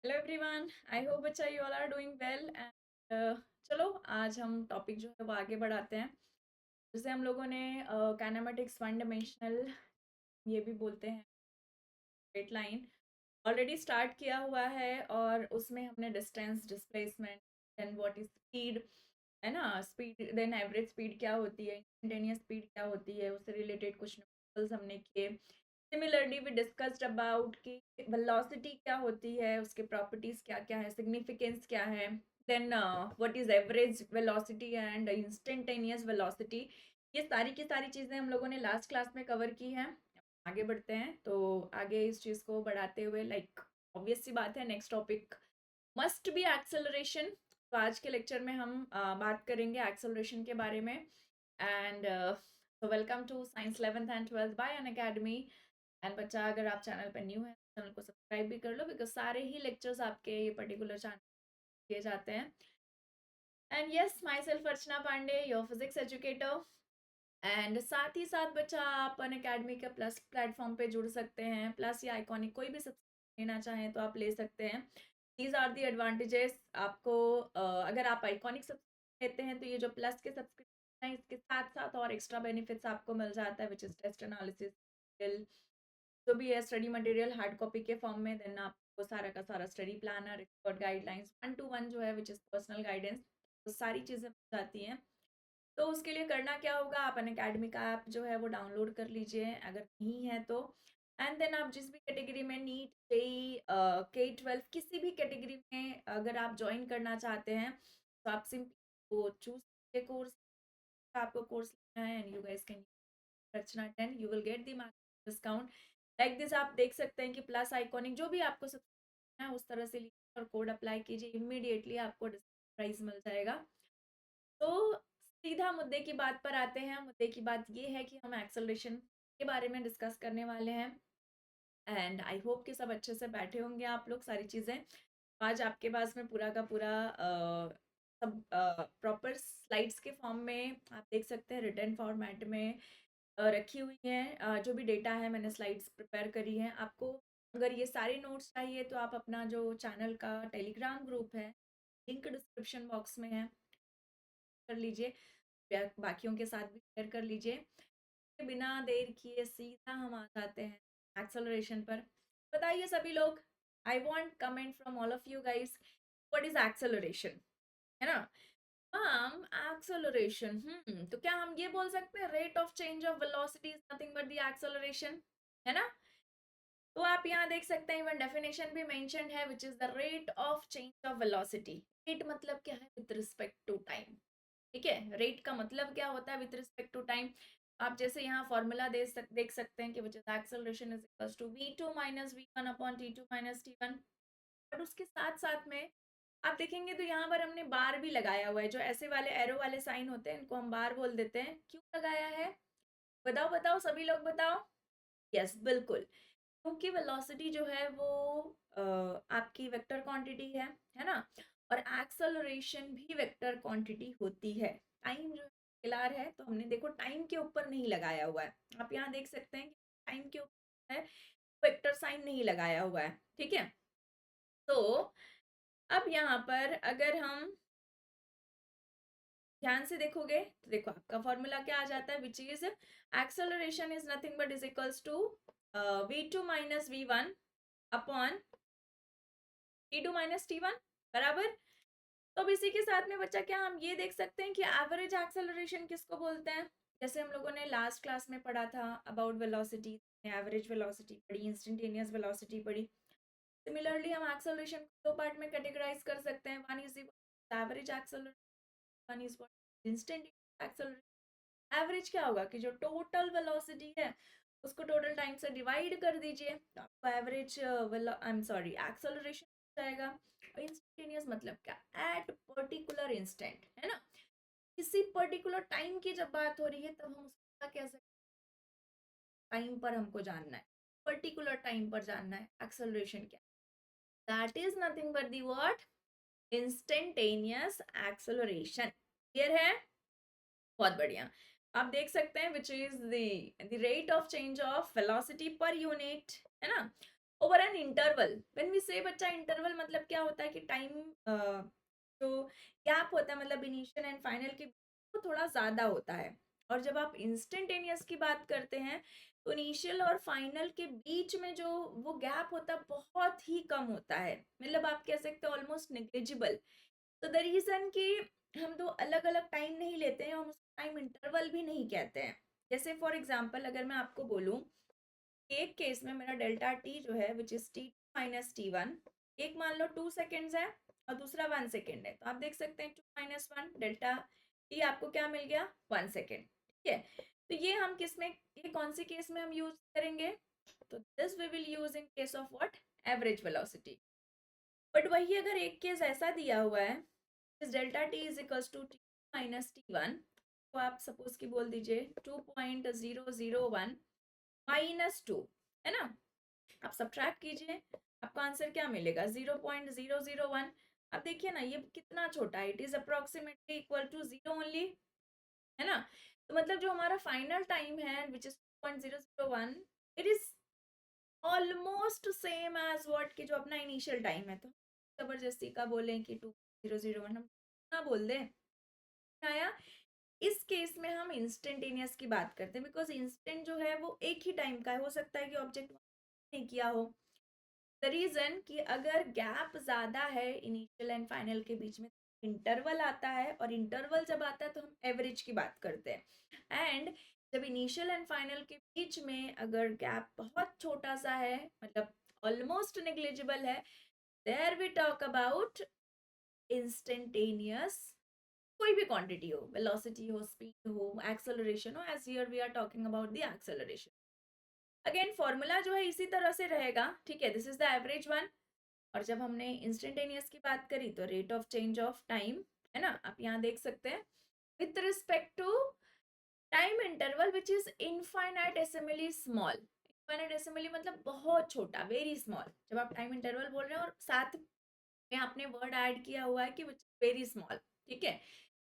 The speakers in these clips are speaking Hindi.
हेलो एवरीवन, आई होप बच्चा you all are doing well and चलो आज हम टॉपिक जो है वो आगे बढ़ाते हैं। जैसे हम लोगों ने काइनेमेटिक्स वन डायमेंशनल ये भी बोलते हैं स्ट्रेट लाइन ऑलरेडी स्टार्ट किया हुआ है और उसमें हमने distance displacement then what is speed है ना, स्पीड देन एवरेज स्पीड क्या होती है, इंस्टेंटेनियस स्पीड क्या होती है, उससे रिलेटेड कुछ न्यूमेरिकल्स हमने किए। सिमिलरली वी डिस्कस्ड अबाउट कि वेलोसिटी क्या होती है, उसके प्रॉपर्टीज क्या क्या है, सिग्निफिकेंस क्या है, then what is average velocity and instantaneous velocity. ये सारी की सारी चीज़ें हम लोगों ने लास्ट क्लास में कवर की हैं। आगे बढ़ते हैं तो आगे इस चीज़ को बढ़ाते हुए ऑब्वियस सी बात है, next topic must be acceleration. तो आज के लेक्चर में हम बात करेंगे एक्सेलरेशन के बारे में। And so welcome to science 11th and 12th by Unacademy. And बच्चा, अगर आप चैनल पर न्यू है चैनल को सब्सक्राइब भी कर लो, बिकॉज सारे ही लेक्चर्स आपके ये पर्टिकुलर चैनल किए जाते हैं। And yes, myself Archana Pandey, your physics educator. And साथ ही साथ बच्चा, आप अन अकेडमी के प्लस प्लेटफॉर्म पे जुड़ सकते हैं। प्लस या आइकॉनिक कोई भी सब्सक्रिप्शन लेना चाहें तो आप ले सकते हैं। दीज आर दी एडवांटेजेस आपको। अगर आप आइकॉनिक सब्सक्रिप्शन लेते हैं तो ये जो प्लस के सब्सक्रिप्शन है इसके साथ साथ और एक्स्ट्रा बेनिफिट्स आपको मिल जाता है, विच इज टेस्ट एनालिसिस, जो भी है स्टडी मटेरियल हार्ड कॉपी के फॉर्म में। देन आपको सारा का सारा study planner, expert guidelines, 1 to 1 जो है विच इज़ पर्सनल गाइडेंस, तो सारी चीज़ें मिल जाती हैं। तो उसके लिए करना क्या होगा, आप अन अकेडमी का ऐप जो है वो डाउनलोड कर लीजिए अगर नहीं है तो। एंड देन आप जिस भी कैटेगरी में, नीट, जेई, K-12, किसी भी कैटेगरी में अगर आप ज्वाइन करना चाहते हैं तो आप सिंपली वो चूज कोर्स, आपको कोर्स लेना है and you guys can Rachna 10, you will get the marks discount like this. आप देख सकते हैं कि प्लस आइकॉनिक जो भी आपको सब है उस तरह से लीजिए और कोड अप्लाई कीजिए, इमीडिएटली आपको डिस्काउंट प्राइस मिल जाएगा। तो सीधा मुद्दे की बात पर आते हैं। मुद्दे की बात ये है कि हम एक्सेलरेशन के बारे में डिस्कस करने वाले हैं। एंड आई होप कि सब अच्छे से बैठे होंगे आप लोग, सारी चीज़ें आज आपके पास में पूरा का पूरा सब प्रॉपर स्लाइड्स के फॉर्म में आप देख सकते हैं, रिटर्न फॉर्मेट में रखी हुई हैं। जो भी डेटा है मैंने स्लाइड्स प्रिपेयर करी हैं आपको। अगर ये सारे नोट्स चाहिए तो आप अपना जो चैनल का टेलीग्राम ग्रुप है, लिंक डिस्क्रिप्शन बॉक्स में है, कर लीजिए, बाकियों के साथ भी शेयर कर लीजिए। बिना देर किए सीधा हम आ जाते हैं एक्सेलरेशन पर। बताइए सभी लोग, I want comment from all of you guys, what is acceleration, है ना। मैम एक्सेलरेशन, तो क्या हम ये बोल सकते हैं rate of change of velocity is nothing but the acceleration, है ना। तो आप यहाँ देख सकते हैं इवन डेफिनेशन भी मेंशन्ड है, which is the rate of change of velocity. Rate मतलब क्या है, विद रिस्पेक्ट टू टाइम। ठीक है, रेट का मतलब क्या होता है, विद रिस्पेक्ट टू टाइम। आप जैसे यहाँ फॉर्मूला देख सकते हैं कि which is acceleration is equals to v2 minus v1 upon t2 minus t1। But उसके साथ साथ में आप देखेंगे तो यहाँ पर हमने बार भी लगाया हुआ है। जो ऐसे वाले एरो वाले साइन होते हैं इनको हम बार बोल देते हैं। क्यों लगाया है, बताओ बताओ सभी लोग बताओ। यस बिल्कुल, क्योंकि वेलोसिटी जो है वो आपकी वेक्टर क्वांटिटी है ना। और एक्सेलरेशन भी वेक्टर क्वांटिटी होती है। टाइम जो स्केलर है तो हमने देखो टाइम के ऊपर नहीं लगाया हुआ है। आप यहाँ देख सकते हैं कि टाइम के ऊपर है, वेक्टर साइन नहीं लगाया हुआ है, ठीक है। तो अब यहाँ पर अगर हम ध्यान से देखोगे तो देखो आपका फॉर्मूला क्या आ जाता है, which is acceleration is nothing but is equals to v2 minus v1 upon t2 minus t1 बराबर। तो अब इसी के साथ में बच्चा क्या हम ये देख सकते हैं कि एवरेज एक्सेलरेशन किसको बोलते हैं। जैसे हम लोगों ने लास्ट क्लास में पढ़ा था अबाउट वेलोसिटी, एवरेज वेलोसिटी पढ़ी, इंस्टेंटेनियस वेलोसिटी पढ़ी। सिमिलरली हम एक्सेलरेशन को दो पार्ट में कैटेगराइज कर सकते हैं, one is average acceleration, one is instantaneous acceleration. Average क्या होगा कि जो टोटल वेलोसिटी है उसको टोटल टाइम से डिवाइड कर दीजिए तो आपको average I am sorry acceleration जाएगा। इंस्टेंटेनियस मतलब क्या, एट पर्टिकुलर इंस्टेंट, है ना। किसी पर्टिकुलर टाइम की जब बात हो रही है तब हम उसका कह सकते हैं टाइम पर हमको जानना है, पर्टिकुलर टाइम पर जानना है एक्सेलरेशन क्या, that is nothing but the word instantaneous acceleration. Clear है, बहुत बढ़िया। आप देख सकते हैं which is the rate of change of velocity per unit, है ना। Over an interval. When we say बच्चा इंटरवल मतलब क्या होता है कि टाइम जो गैप होता है मतलब इनिशियल एंड फाइनल के वो थोड़ा ज़्यादा होता है। और जब आप इंस्टेंटेनियस की बात करते हैं तो इनिशियल और फाइनल के बीच में जो वो गैप होता है बहुत ही कम होता है, मतलब आप कह सकते हो ऑलमोस्ट नेग्लिजिबल। तो द रीज़न कि हम दो अलग अलग टाइम नहीं लेते हैं, हम उसको टाइम इंटरवल भी नहीं कहते हैं। जैसे फॉर एग्जाम्पल अगर मैं आपको बोलूँ, एक केस में मेरा डेल्टा टी जो है which is T minus T one, एक मान लो 2 सेकेंड्स है और दूसरा 1 सेकेंड है, तो आप देख सकते हैं 2 - 1 डेल्टा टी आपको क्या मिल गया, 1 सेकेंड। ठीक है, तो ये हम किस में, ये कौन सी केस में हम यूज करेंगे, तो this we will use in case of what, average velocity. But वही अगर एक केस ऐसा दिया हुआ है delta T is equals to T minus T one, तो आप सपोज की बोल दीजिए 2.001 -2, है ना। आप सब्ट्रैक्ट कीजिए, आपको आंसर क्या मिलेगा, 0.001। अब देखिए ना ये कितना छोटा है, it is approximately equal to 0 only, है ना। तो मतलब जो हमारा फाइनल टाइम है which is 2.001, it is almost same as what की जो अपना इनिशियल टाइम है। तो जबरदस्ती का बोलें कि 2.001 हम ना बोल दें आया। इस केस में हम इंस्टेंटेनियस की बात करते हैं बिकॉज इंस्टेंट जो है वो एक ही टाइम का है, हो सकता है कि ऑब्जेक्ट नहीं किया हो। द रीजन कि अगर गैप ज्यादा है इनिशियल एंड फाइनल के बीच में, इंटरवल आता है, और इंटरवल जब आता है तो हम एवरेज की बात करते हैं। एंड जब इनिशियल एंड फाइनल के बीच में अगर गैप बहुत छोटा सा है, मतलब ऑलमोस्ट नेग्लिजिबल है, there we talk about instantaneous, कोई भी क्वांटिटी हो, वेलोसिटी हो, स्पीड हो, एक्सेलरेशन हो, as here we are talking about the acceleration. Again formula जो है इसी तरह से रहेगा, ठीक है, this is the average one. और जब हमने इंस्टेंटेनियस की बात करी तो rate of change of time, है ना, आप यहाँ देख सकते हैं with respect to time interval which is infinitesimally small. Infinitesimally मतलब बहुत छोटा, वेरी स्मॉल। जब आप टाइम इंटरवल बोल रहे हैं और साथ में आपने वर्ड ऐड किया हुआ है कि विच वेरी स्मॉल, ठीक है,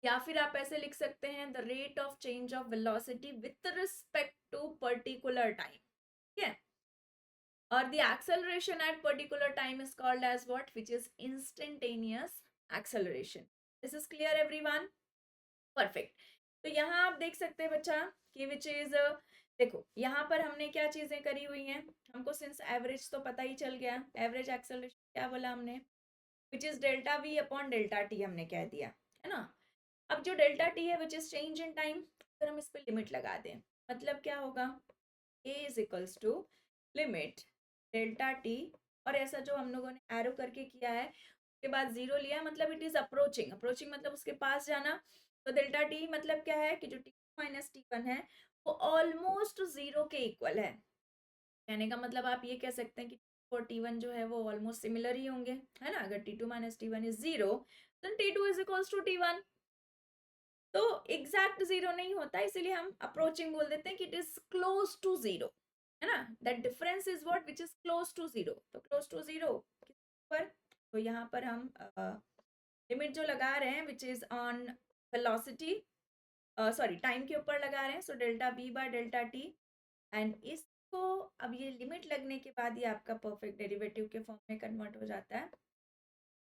या फिर आप ऐसे लिख सकते हैं the rate of change of velocity with respect to particular time, ठीक है। और the acceleration at particular time is called as what, which is instantaneous acceleration. This is clear everyone, perfect। तो यहाँ आप देख सकते हैं बच्चा कि विच इज, देखो यहाँ पर हमने क्या चीजें करी हुई हैं, हमको सिंस एवरेज तो पता ही चल गया, एवरेज एक्सेलरेशन क्या बोला हमने, विच is delta V upon delta T हमने कह दिया, है ना। अब जो डेल्टा टी है which is change in time, अगर हम इस पर लिमिट लगा दें मतलब क्या होगा, a is equals to limit delta T, और ऐसा जो हम लोगों ने एरो करके किया है उसके बाद जीरो लिया, मतलब इट इज अप्रोचिंग, अप्रोचिंग मतलब उसके पास जाना। तो डेल्टा टी मतलब क्या है कि जो टी माइनस टी वन है वो ऑलमोस्ट जीरो के इक्वल है। कहने का मतलब आप ये कह सकते हैं कि और टी वन जो है वो ऑलमोस्ट सिमिलर ही होंगे, है ना। अगर T two minus T one is zero then T two is equals to T one. तो एग्जैक्ट जीरो नहीं होता, इसीलिए हम अप्रोचिंग बोल देते हैं कि it is close to zero, है ना। That difference is what which is close to zero. तो क्लोज टू जीरो पर, तो यहाँ पर हम लिमिट जो लगा रहे हैं which is on velocity, sorry time के ऊपर लगा रहे हैं, so delta B by delta T. And इसको अब ये लिमिट लगने के बाद ये आपका परफेक्ट डेरिवेटिव के फॉर्म में कन्वर्ट हो जाता है,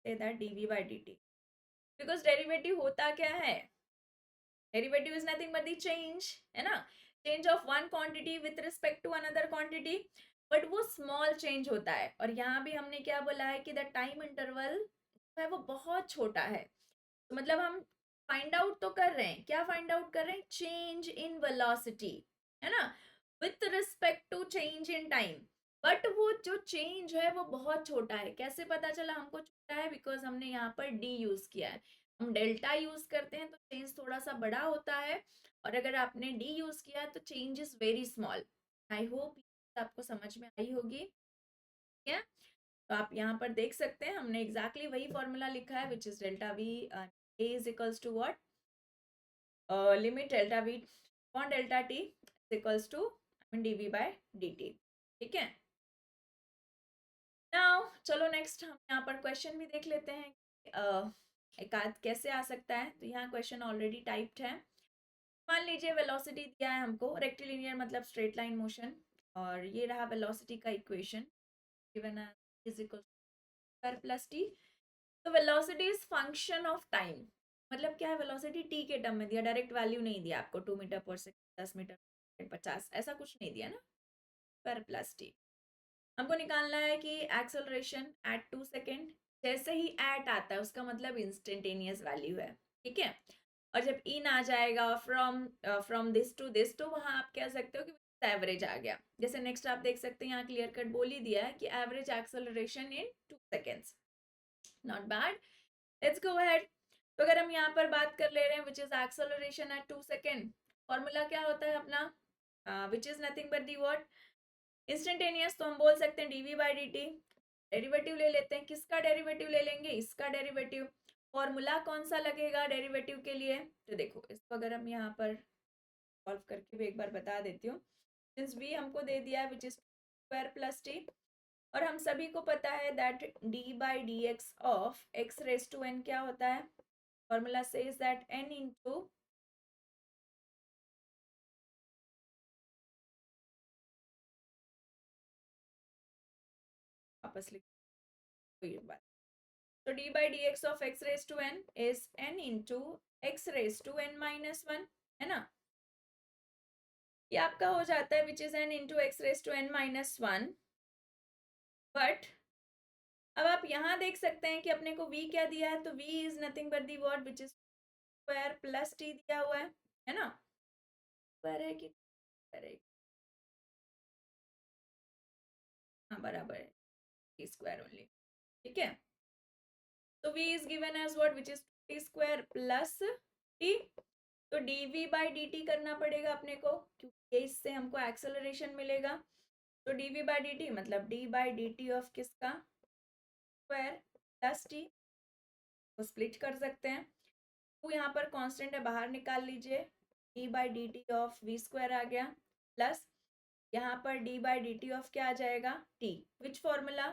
say that D V by D T. Because derivative होता क्या है, derivative is nothing but the change, है ना, change of one quantity with respect to another quantity, but वो स्मॉल चेंज होता है। और यहाँ भी हमने क्या बोला है कि द टाइम इंटरवल है वो बहुत छोटा है। तो मतलब हम फाइंड आउट तो कर रहे हैं, क्या फाइंड आउट कर रहे हैं, चेंज इन वेलोसिटी, है ना, with respect to change in time. But वो जो चेंज है वो बहुत छोटा है। कैसे पता चला हमको छोटा है, बिकॉज हमने यहाँ पर डी यूज किया है। हम डेल्टा यूज करते हैं तो चेंज थोड़ा सा बड़ा होता है, और अगर आपने डी यूज किया है तो change is very small. I hope आपको समझ में आई होगी, ठीक है। तो आप यहाँ पर देख सकते हैं हमने एग्जैक्टली वही फॉर्मूला लिखा है which is delta V A is equals to what, limit delta V upon delta T is equals to D V by D T, ठीक है। नाउ चलो नेक्स्ट हम यहाँ पर क्वेश्चन भी देख लेते हैं, एक आध कैसे आ सकता है। तो यहाँ क्वेश्चन ऑलरेडी टाइप्ड है। मान लीजिए वेलोसिटी दिया है हमको, रेक्टिलिनियर मतलब स्ट्रेट लाइन मोशन, और ये रहा वेलोसिटी का equation given as is equal to r plus t. तो velocity is function of time, मतलब क्या है, वेलोसिटी टी के टर्म में दिया, डायरेक्ट वैल्यू नहीं दिया आपको 2 मीटर पर सेकंड, 10 मीटर 50, ऐसा कुछ नहीं दिया ना, पर प्लस टी। हमको निकालना है कि एक्सेलरेशन एट 2 सेकेंड, जैसे ही एट आता है उसका मतलब इंस्टेंटेनियस वैल्यू है, ठीक है। और जब इन आ जाएगा फ्रॉम दिस टू दिस, तो वहां आप कह सकते हो कि एवरेज आ गया। जैसे नेक्स्ट आप देख सकते हैं यहाँ क्लियर कट बोल ही दिया है कि average acceleration in 2 seconds, not bad, let's go ahead. तो अगर हम यहाँ पर बात कर ले रहे हैं which is acceleration at 2 second, formula क्या होता है अपना, which is nothing but the what, instantaneous, तो हम बोल सकते हैं dv बाई dt। डेरिवेटिव ले लेते हैं, किसका डेरिवेटिव ले लेंगे, इसका डेरिवेटिव। फॉर्मूला कौन सा लगेगा डेरिवेटिव के लिए, तो देखो इसको अगर हम यहाँ पर सॉल्व करके भी एक बार बता देती हूँ। सिंस v हमको दे दिया है which is square plus T, और हम सभी को पता है that d by D X of X raise to n क्या होता है, formula says that n into वापस लिख कोई बात, तो d by dx of x raised to n is n into x raised to n minus 1, है ना। ये आपका हो जाता है which is n into x raised to n minus 1। But अब आप यहाँ देख सकते हैं कि अपने को v क्या दिया है, तो v is nothing but the word which is square plus t दिया हुआ है ना। स्क्वायर है कि स्क्वायर है, हाँ बराबर है, t स्क्वायर ओनली, ठीक है। तो v is given as what, which is t square plus t। तो dv by dt करना पड़ेगा अपने को, क्योंकि इससे हमको एक्सेलरेशन मिलेगा। तो dv by dt मतलब d by dt ऑफ किसका, स्क्वायर प्लस t, को स्प्लिट कर सकते हैं। तो यहाँ पर कांस्टेंट है, बाहर निकाल लीजिए, d by dt of v square आ गया, प्लस यहाँ पर d by dt ऑफ क्या आ जाएगा, t, विच फॉर्मूला,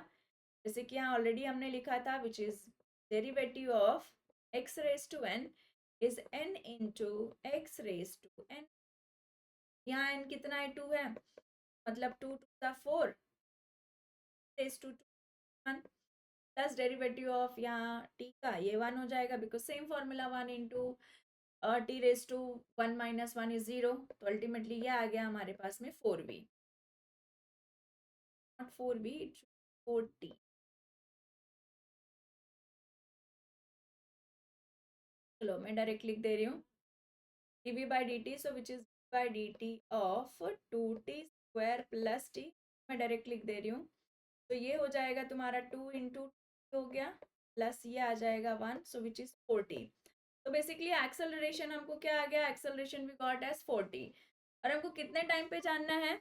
जैसे कि यहाँ ऑलरेडी हमने लिखा था which is derivative of x raise to n is n into X raise to n। यहाँ n कितना है, 2 है, मतलब 2 to 4 raise to 1, plus derivative of यहाँ t का ये 1 हो जाएगा, because same formula 1 into T raise to 1 minus 1 is 0। तो अल्टीमेटली ये आ गया हमारे पास में 4v, not 4v, it 4t। चलो मैं डायरेक्ट लिख दे रही हूँ, dv by dt, so which is by dt of 2t square plus t, मैं डायरेक्ट लिख दे रही हूँ। तो ये हो जाएगा तुम्हारा 2 इंटू हो गया, प्लस ये आ जाएगा 1, सो विच इज 4t। तो बेसिकली एक्सेलरेशन हमको क्या आ गया, acceleration we got as 4t। और हमको कितने टाइम पे जानना है,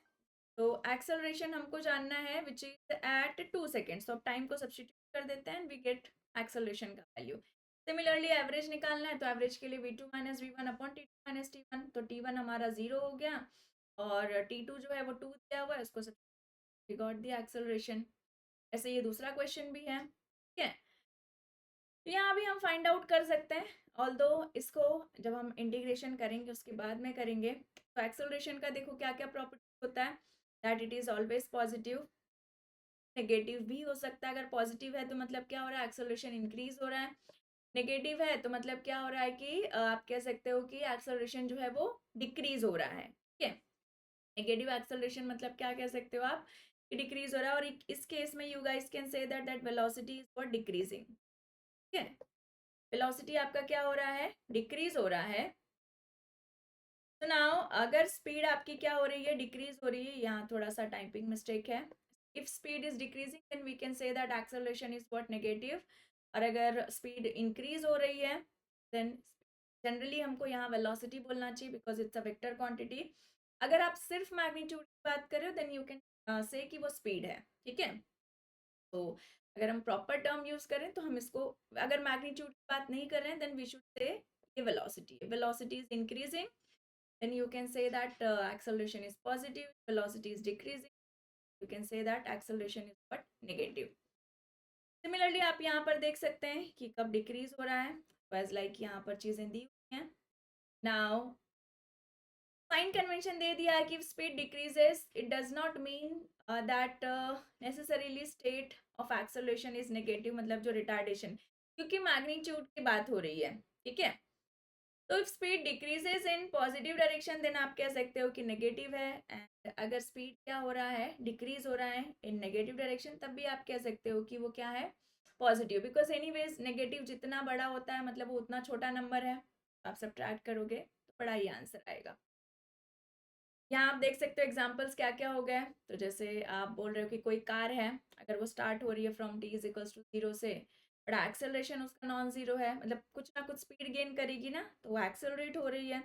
तो एक्सेलरेशन हमको जानना है विच इज एट 2 सेकेंड्स। तो अब टाइम को सब्सटीट्यूट कर देते हैं, वी गेट एक्सेलरेशन का वैल्यू। सिमिलरली एवरेज निकालना है, तो एवरेज के लिए v2 minus v one upon t two minus t one, तो t1 हमारा 0 हो गया, और t2 जो है वो 2 दिया हुआ है, उसको वी गॉट द एक्सेलरेशन। ऐसे ये दूसरा क्वेश्चन भी है, ठीक है। तो यहाँ भी हम फाइंड आउट कर सकते हैं, ऑल्दो इसको जब हम इंटीग्रेशन करेंगे उसके बाद में करेंगे। तो एक्सेलरेशन का देखो क्या क्या प्रॉपर्टी होता है, that it is always positive, negative भी हो सकता है। अगर पॉजिटिव है तो मतलब क्या हो रहा है, एक्सेलरेशन इंक्रीज हो रहा है। नेगेटिव है तो मतलब क्या हो रहा है कि आप कह सकते हो कि एक्सेलरेशन जो है वो डिक्रीज हो रहा है, ठीक है। नेगेटिव एक्सेलरेशन मतलब क्या कह सकते हो आप, कि डिक्रीज हो रहा है। और इस केस में you guys can say that that velocity is what, decreasing, ठीक है। वेलोसिटी आपका क्या हो रहा है, डिक्रीज हो रहा है। तो नाउ अगर स्पीड आपकी क्या हो रही है, डिक्रीज हो रही है, यहाँ थोड़ा सा टाइपिंग मिस्टेक है। If speed is decreasing then we can say that acceleration is what, negative. और अगर स्पीड इंक्रीज हो रही है देन जनरली हमको यहाँ वेलोसिटी बोलना चाहिए, because it's a vector quantity. अगर आप सिर्फ मैग्नीट्यूड की बात कर रहे हो देन यू कैन से कि वो स्पीड है, ठीक है। तो अगर हम प्रॉपर टर्म यूज करें तो हम इसको, अगर मैग्नीट्यूड की बात नहीं कर रहे हैं देन वी शुड से ये velocity is increasing, then you can say that acceleration is positive, velocity is decreasing, you can say that acceleration is but negative। Similarly आप यहाँ पर देख सकते हैं कि कब डिक्रीज हो रहा है, as like यहाँ पर चीजें दी हुई हैं। Now साइन कन्वेंशन दे दिया है कि speed decreases, it does not mean that necessarily state of acceleration is negative, मतलब जो रिटार्डेशन, क्योंकि मैग्नीट्यूड की बात हो रही है, ठीक है। तो if speed decreases in positive direction then आप कह सकते हो कि नेगेटिव है, एंड अगर स्पीड क्या हो रहा है, डिक्रीज हो रहा है इन नेगेटिव डायरेक्शन, तब भी आप कह सकते हो कि वो क्या है, पॉजिटिव, बिकॉज एनीवेज नेगेटिव जितना बड़ा होता है मतलब वो उतना छोटा नंबर है, आप सब्ट्रैक्ट करोगे तो बड़ा ही आंसर आएगा। यहाँ आप देख सकते हो एग्जाम्पल्स क्या क्या हो गए। तो जैसे आप बोल रहे हो कि कोई कार है, अगर वो स्टार्ट हो रही है from t is equals to 0 से, बट एक्सेलरेशन उसका नॉन जीरो है, मतलब कुछ ना कुछ स्पीड गेन करेगी ना, तो वो एक्सेलरेट हो रही है।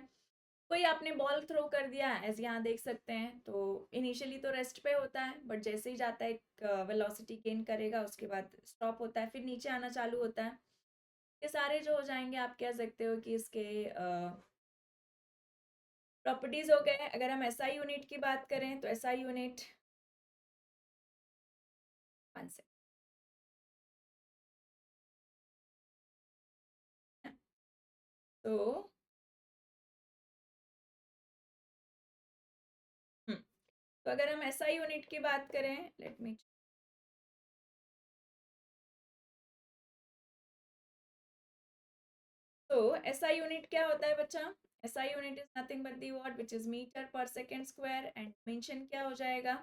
कोई आपने बॉल थ्रो कर दिया, ऐसे यहाँ देख सकते हैं, तो इनिशियली तो रेस्ट पे होता है, बट जैसे ही जाता है एक वेलोसिटी गेन करेगा, उसके बाद स्टॉप होता है, फिर नीचे आना चालू होता है। ये सारे जो हो जाएंगे आप कह सकते हो कि इसके प्रॉपर्टीज हो गए। अगर हम एसआई यूनिट की बात करें तो एसआई यूनिट, वन से, तो तो अगर हम एसआई यूनिट की बात करें, लेट मी, तो एसआई यूनिट क्या होता है बच्चा, SI unit is nothing but the what which is metre per second square, and dimension क्या हो जाएगा,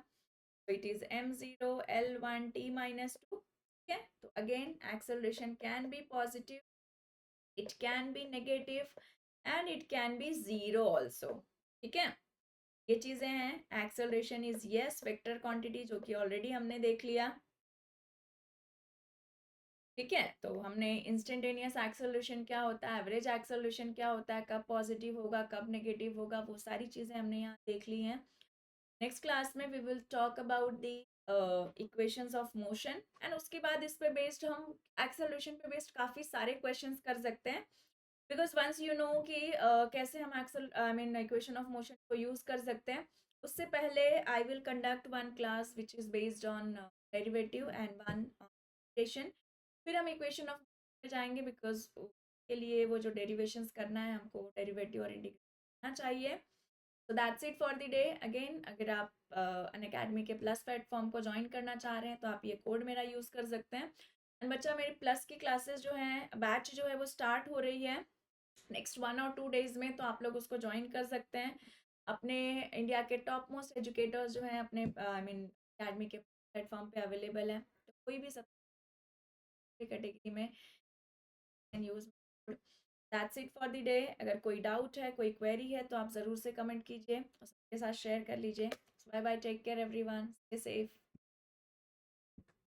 तो it is m0 l1 t minus 2, ठीक है। तो again acceleration can be positive, it can be negative, and it can be zero also, ठीक है। ये चीजें हैं। Acceleration is yes vector quantity, जो कि ऑलरेडी हमने देख लिया, ठीक है। तो हमने इंस्टेंटेनियस एक्सेलरेशन क्या होता है, एवरेज एक्सेलरेशन क्या होता है, कब पॉजिटिव होगा कब नेगेटिव होगा, वो सारी चीज़ें हमने यहाँ देख ली हैं। नेक्स्ट क्लास में we will talk about the equations of motion, and उसके बाद इस पे बेस्ड हम एक्सेलरेशन पे बेस्ड काफ़ी सारे क्वेश्चंस कर सकते हैं, बिकॉज वंस यू नो कि कैसे हम एक्सल I mean equation of motion को यूज़ कर सकते हैं, उससे पहले I will conduct one class which is based on derivative and one equation, फिर हम इक्वेशन ऑफ में जाएंगे, बिकॉज के लिए वो जो डेरिवेशंस करना है हमको डेरिवेटिव और इंटीग्रेट करना चाहिए। तो that's it for the day. Again अगर आप अनअकैडमी के प्लस प्लेटफॉर्म को ज्वाइन करना चाह रहे हैं तो आप ये कोड मेरा यूज़ कर सकते हैं। एंड बच्चा, मेरी प्लस की क्लासेस जो हैं, बैच जो है वो स्टार्ट हो रही है नेक्स्ट 1 और 2 डेज में, तो आप लोग उसको ज्वाइन कर सकते हैं। अपने इंडिया के टॉप मोस्ट एजुकेटर्स जो हैं अपने आई मीन अकेडमी के प्लेटफॉर्म पे अवेलेबल है, तो कोई भी सब कैटेगरी में can use. That's it for the day. अगर कोई डाउट है, कोई क्वेरी है, तो आप ज़रूर से कमेंट कीजिए और सबके साथ शेयर कर लीजिए। Bye bye, take care everyone, stay safe.